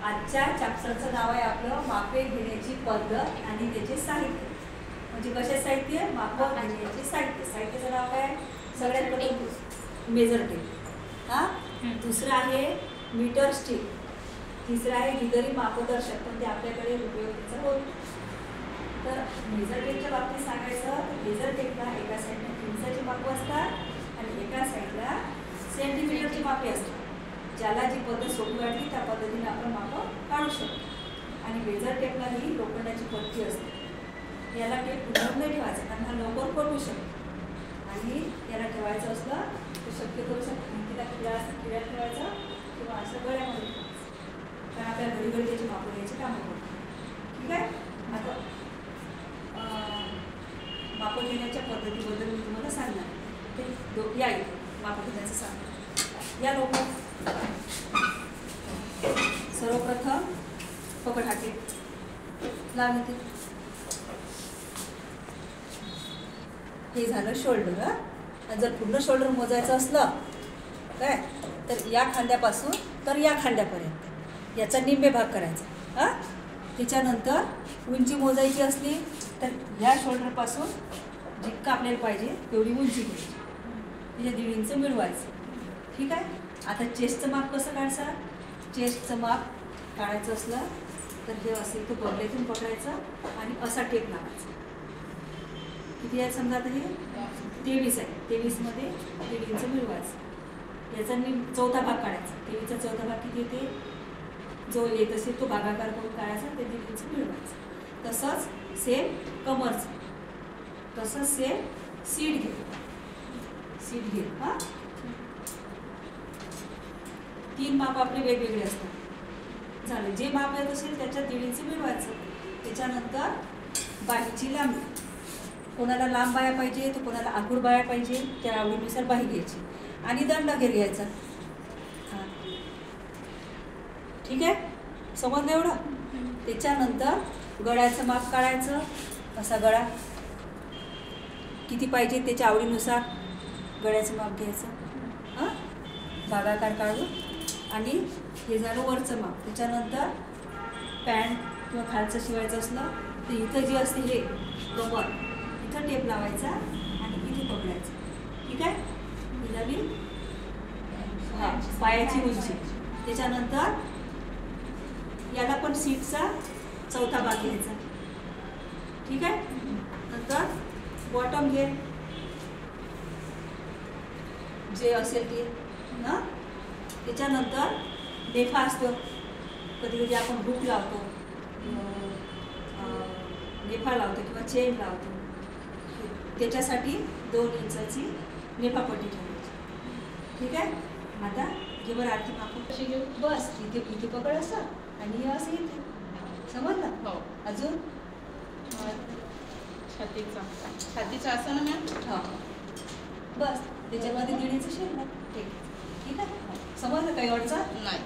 आजच्या चॅप्टरचं नाव आहे आपलं मापे घेण्याची पद्धत आणि त्याचे साहित्य. म्हणजे कशा साहित्य? माप घेण्याचे साहित्य. साहित्याचं नाव काय? सगळ्यात पहिले मेजर टेप, दुसरं आहे मीटर स्टिक, तिसरं आहे निगरी मापदर्शक, पण ते आपल्याकडे उपयोगाचं होत. तर मेजर टेपच्या बाबतीत सांगायचं तर मेजर टेपला एका साईडला इंचाची माप असतात आणि एका साईडला सेंटीमीटरची मापे असतात. ज्याला जी पद्धत सोपी वाटली त्या पद्धतीने आपण माप काढू शकतो. आणि मेजर टेपला ही लोखंडाची पट्टी असते. याला टेप उघडून नाही ठेवायचा कारण हा लवकर पडू शकतो. आणि याला ठेवायचं असलं तर शक्यतो भिंतीला खिळ्यात ठेवायचा किंवा असं गळ्यामध्ये ठेवायचं, कारण आपल्या घडी घडी त्याची माप घ्यायची कामं करतो. ठीक आहे. आता माप घेण्याच्या पद्धतीबद्दल मी तुम्हाला सांगणार. ते या इथे माप घेण्याचं सांगणार. या लोक सर्वप्रथम पकड हाते लावून येते. हे झालं शोल्डर. आणि जर पूर्ण शोल्डर मोजायचं असलं काय तर या खांद्यापासून तर या खांद्यापर्यंत याचा निम्मे भाग करायचा. त्याच्यानंतर उंची मोजायची असली तर या शोल्डरपासून जितकं आपल्याला पाहिजे तेवढी उंची घ्यायची, म्हणजे 1.5 इंच मिळवायचं. ठीक आहे. आता चेस्टचं माप कसं काढायचं? चेस्टचं माप काढायचं असलं तर हे असं इथं बगलेतून पकडायचं आणि असा टेप लावायचा. किती आहे समजा आता हे 23 आहे. 23 मध्ये 1.5 इंच मिळवायचं. याचा चौथा भाग काढायचा. 23चा चौथा भाग किती येते? जो येत असेल तो भागाकार करून काढायचा, ते 1.5 इंच मिळवायचं. तसंच सेम कमरचं, तसंच सेम सीट घे. सीट घे. 3 माप आपले वेगवेगळे असतात. झालं. जे माप येत असेल त्याच्यात 1.5 इंच मिळवायचं. त्याच्यानंतर बाहीची लांबी, कोणाला लांब बाया पाहिजे तर कोणाला आखूड बाया पाहिजे, त्या आवडीनुसार बाही घ्यायची आणि दंडाघेर घ्यायचा. ठीक आहे. समजलं एवढं? त्याच्यानंतर गळ्याचं माप काढायचं. असा गळा किती पाहिजे त्याच्या आवडीनुसार गळ्याचं माप घ्यायचं. भागाकार काढून. आणि हे झालं वरचं माप. त्याच्यानंतर पॅन्ट किंवा खालचं शिवायचं असलं तर इथं जे असते हे कमर, इथं टेप लावायचा आणि इथे पकडायचं. ठीक आहे. ही झाली पायाची उंची. त्याच्यानंतर याला पण सीटचा चौथा भाग घ्यायचा. ठीक आहे. नंतर बॉटम घे जे असेल ते ना. त्याच्यानंतर नेफा असतो. कधी कधी आपण हुक लावतो, नेफा लावतो किंवा चेन लावतो. त्याच्यासाठी 2 इंचाची नेफापट्टी ठेवायची. ठीक आहे. आता घे बरं आरती मापून कशी घेऊ. बस इथे पकड असं आणि हे असं इथे. समजलं? हो. अजून छातीचं असं ना मॅम. हो. बस त्याच्यामध्ये 1.5 इंच शिरणार. ठीक आहे. समजलं? काही अडचण नाही.